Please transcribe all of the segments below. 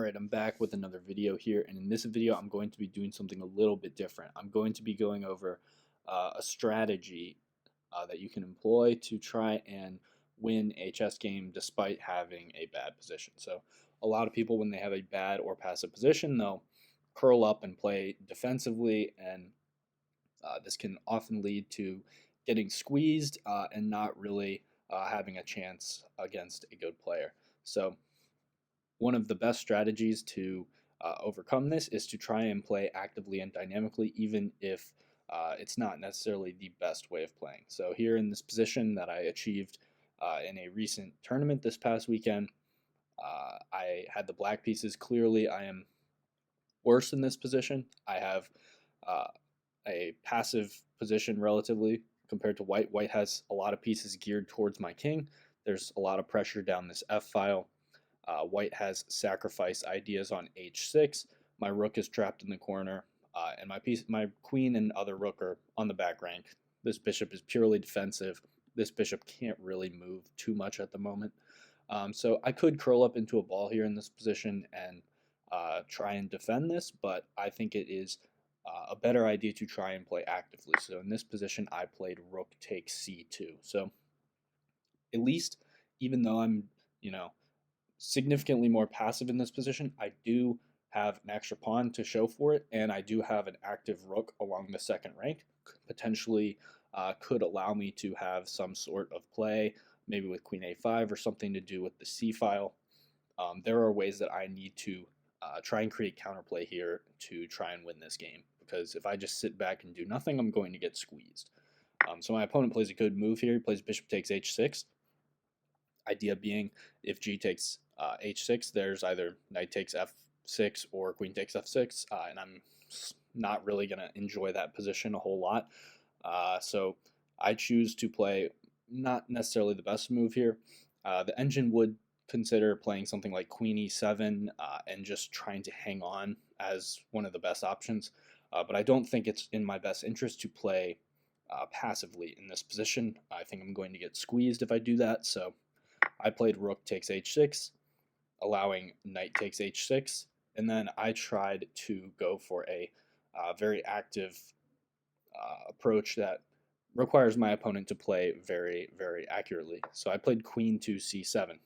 Alright, I'm back with another video here, and in this video I'm going to be doing something a little bit different. I'm going to be going over a strategy that you can employ to try and win a chess game despite having a bad position. So a lot of people, when they have a bad or passive position, they'll curl up and play defensively, and this can often lead to getting squeezed and not really having a chance against a good player. So one of the best strategies to overcome this is to try and play actively and dynamically, even if it's not necessarily the best way of playing. So here in this position that I achieved in a recent tournament this past weekend, I had the black pieces. Clearly, I am worse in this position. I have uh, a passive position relatively compared to white. White has a lot of pieces geared towards my king. There's a lot of pressure down this f file. White has sacrifice ideas on h6. My rook is trapped in the corner, and my queen and other rook are on the back rank. This bishop is purely defensive. This bishop can't really move too much at the moment. So I could curl up into a ball here in this position and try and defend this, but I think it is a better idea to try and play actively. So in this position, I played rook takes c2. So at least, even though I'm, significantly more passive in this position, I do have an extra pawn to show for it, and I do have an active rook along the second rank. Potentially could allow me to have some sort of play, maybe with queen a5 or something to do with the c file. There are ways that I need to try and create counterplay here to try and win this game, because if I just sit back and do nothing, I'm going to get squeezed. So my opponent plays a good move here. He plays bishop takes h6. Idea being, if g takes h6, there's either knight takes f6 or queen takes f6, and I'm not really going to enjoy that position a whole lot. So I choose to play not necessarily the best move here. The engine would consider playing something like queen e7 and just trying to hang on as one of the best options, but I don't think it's in my best interest to play passively in this position. I think I'm going to get squeezed if I do that, so I played rook takes h6, allowing knight takes h6, and then I tried to go for a very active approach that requires my opponent to play very, very accurately. So I played queen to c7,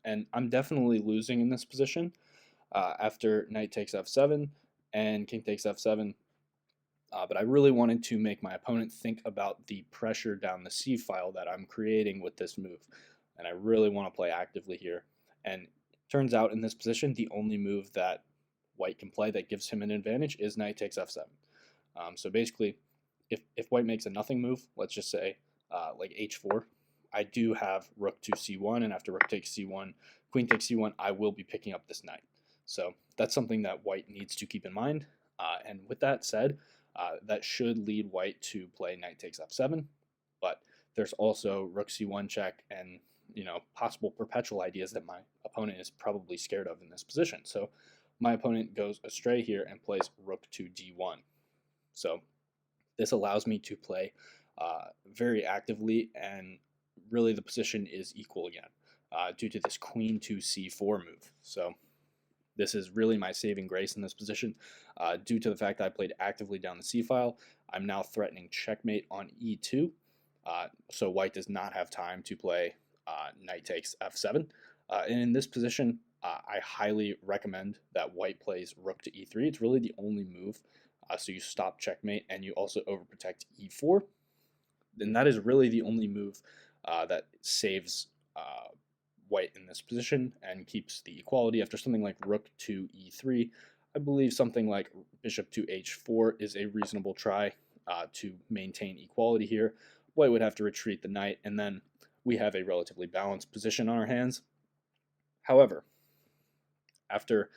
and I'm definitely losing in this position after knight takes f7 and king takes f7. But I really wanted to make my opponent think about the pressure down the c file that I'm creating with this move, and I really want to play actively here. And turns out in this position, the only move that white can play that gives him an advantage is knight takes f7. So basically, if white makes a nothing move, let's just say like h4, I do have rook to c1, and after rook takes c1, queen takes c1, I will be picking up this knight. So that's something that white needs to keep in mind. And with that said, that should lead white to play knight takes f7, but there's also rook c1 check and possible perpetual ideas that my opponent is probably scared of in this position. So my opponent goes astray here and plays rook to d1. So this allows me to play very actively, and really the position is equal again due to this queen to c4 move. So this is really my saving grace in this position. Due to the fact that I played actively down the c file, I'm now threatening checkmate on e2. So white does not have time to play knight takes f7. And in this position, I highly recommend that white plays rook to e3. It's really the only move. So you stop checkmate and you also overprotect e4. And that is really the only move that saves white in this position and keeps the equality. After something like rook to e3, I believe something like bishop to h4 is a reasonable try to maintain equality here. White would have to retreat the knight, and then we have a relatively balanced position on our hands. However, after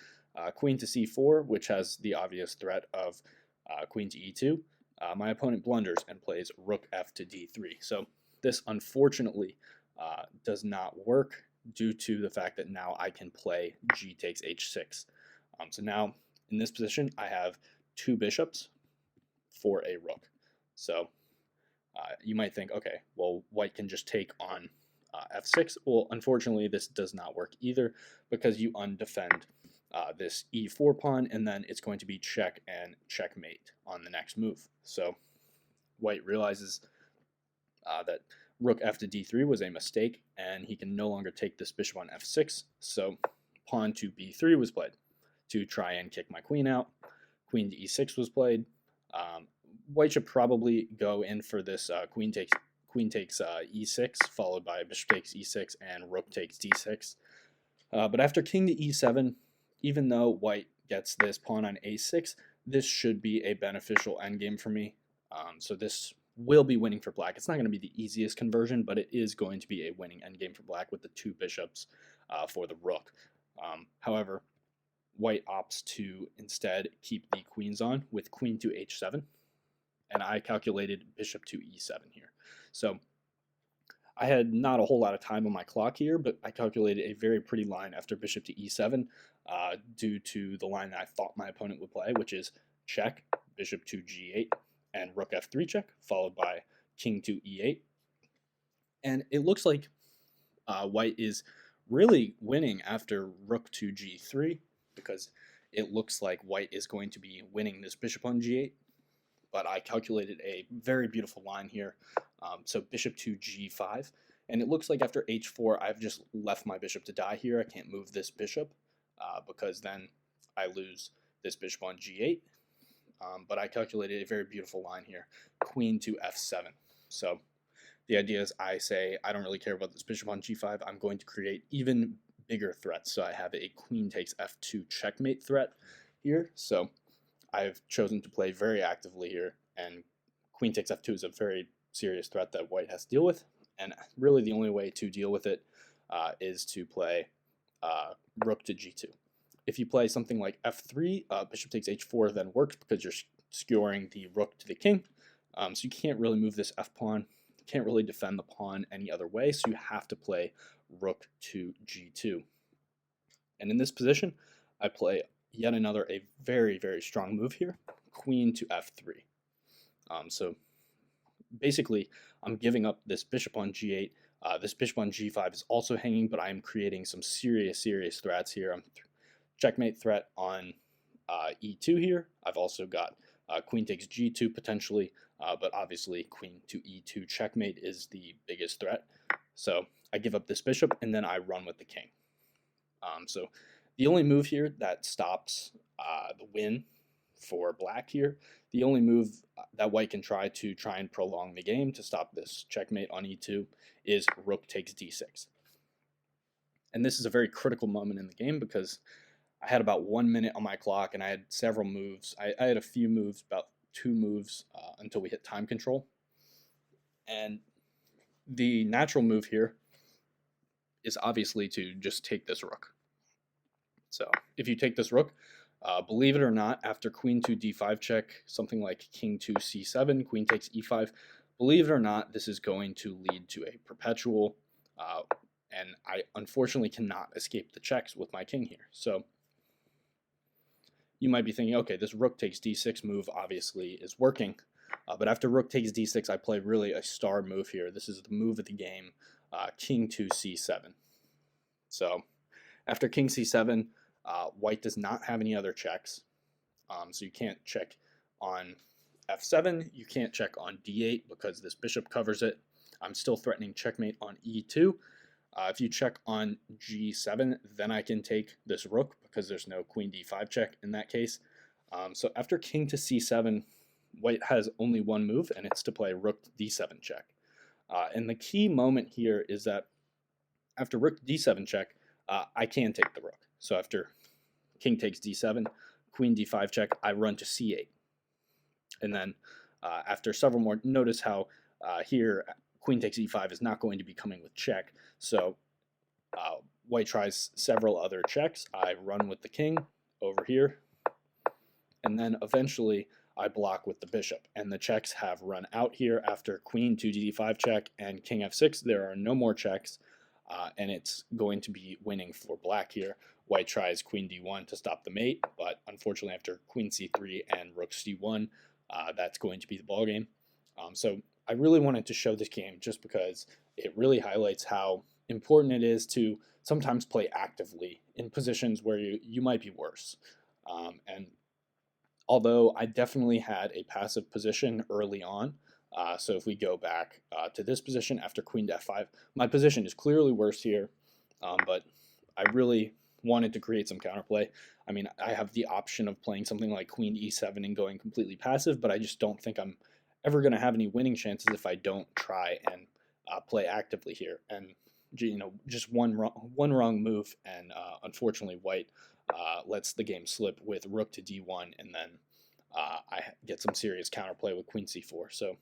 queen to c4, which has the obvious threat of queen to e2, my opponent blunders and plays rook f to d3. So this unfortunately does not work due to the fact that now I can play g takes h6. So now in this position, I have two bishops for a rook. So you might think, okay, well, white can just take on f6. Well, unfortunately, this does not work either, because you undefend this e4 pawn, and then it's going to be check and checkmate on the next move. So white realizes that rook f to d3 was a mistake, and he can no longer take this bishop on f6, so pawn to b3 was played to try and kick my queen out. Queen to e6 was played. White should probably go in for this queen takes e6, followed by bishop takes e6 and rook takes d6. But after king to e7, even though white gets this pawn on a6, this should be a beneficial endgame for me. So this will be winning for black. It's not going to be the easiest conversion, but it is going to be a winning endgame for black with the two bishops for the rook. However, white opts to instead keep the queens on with queen to h7, and I calculated bishop to e7 here. So I had not a whole lot of time on my clock here, but I calculated a very pretty line after bishop to e7 due to the line that I thought my opponent would play, which is check, bishop to g8, and rook f3 check, followed by king to e8. And it looks like white is really winning after rook to g3, because it looks like white is going to be winning this bishop on g8. But I calculated a very beautiful line here. So bishop to g5. And it looks like after h4, I've just left my bishop to die here. I can't move this bishop because then I lose this bishop on g8. But I calculated a very beautiful line here. Queen to f7. So the idea is I say, I don't really care about this bishop on g5. I'm going to create even bigger threats. So I have a queen takes f2 checkmate threat here. So I've chosen to play very actively here, and queen takes f2 is a very serious threat that white has to deal with, and really the only way to deal with it is to play rook to g2. If you play something like f3, bishop takes h4 then works because you're skewering the rook to the king, so you can't really move this f-pawn, can't really defend the pawn any other way, so you have to play rook to g2. And in this position, I play yet another a very, very strong move here, queen to f3. So basically, I'm giving up this bishop on g8. This bishop on g5 is also hanging, but I'm creating some serious threats here. I'm checkmate threat on e2 here. I've also got queen takes g2 potentially, but obviously queen to e2 checkmate is the biggest threat. So I give up this bishop, and then I run with the king. So the only move here that stops the win for black here, the only move that white can try and prolong the game to stop this checkmate on e2 is rook takes d6. And this is a very critical moment in the game because I had about 1 minute on my clock and I had several moves. I had a few moves, about 2 moves until we hit time control. And the natural move here is obviously to just take this rook. So if you take this rook, believe it or not, after queen to d5 check, something like king to c7, queen takes e5, believe it or not, this is going to lead to a perpetual, and I unfortunately cannot escape the checks with my king here. So you might be thinking, okay, this rook takes d6 move obviously is working, but after rook takes d6, I play really a star move here. This is the move of the game, king to c7. So after king c7, white does not have any other checks, so you can't check on f7, you can't check on d8 because this bishop covers it. I'm still threatening checkmate on e2. If you check on g7, then I can take this rook because there's no queen d5 check in that case. So after king to c7, white has only one move, and it's to play rook d7 check. And the key moment here is that after rook d7 check, I can take the rook. So after king takes d7, queen d5 check, I run to c8. And then after several more, notice how here queen takes e5 is not going to be coming with check. So white tries several other checks. I run with the king over here. And then eventually I block with the bishop. And the checks have run out here after queen to d5 check and king f6. There are no more checks. And it's going to be winning for black here. White tries queen d1 to stop the mate, but unfortunately after queen c3 and rook c1, that's going to be the ballgame. So I really wanted to show this game just because it really highlights how important it is to sometimes play actively in positions where you might be worse. And although I definitely had a passive position early on, so if we go back to this position after queen to f5, my position is clearly worse here, but I really wanted to create some counterplay. I mean, I have the option of playing something like queen e7 and going completely passive, but I just don't think I'm ever going to have any winning chances if I don't try and play actively here. And just one wrong move, and unfortunately, White lets the game slip with rook to d1, and then I get some serious counterplay with queen c4. So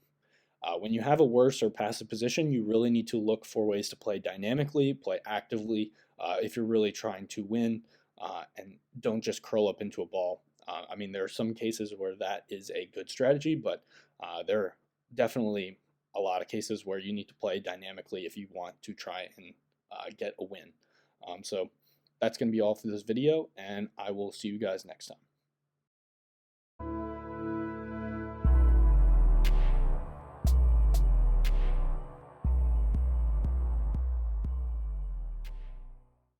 when you have a worse or passive position, you really need to look for ways to play dynamically, play actively, if you're really trying to win, and don't just curl up into a ball. I mean, there are some cases where that is a good strategy, but there are definitely a lot of cases where you need to play dynamically if you want to try and get a win. So that's going to be all for this video, and I will see you guys next time.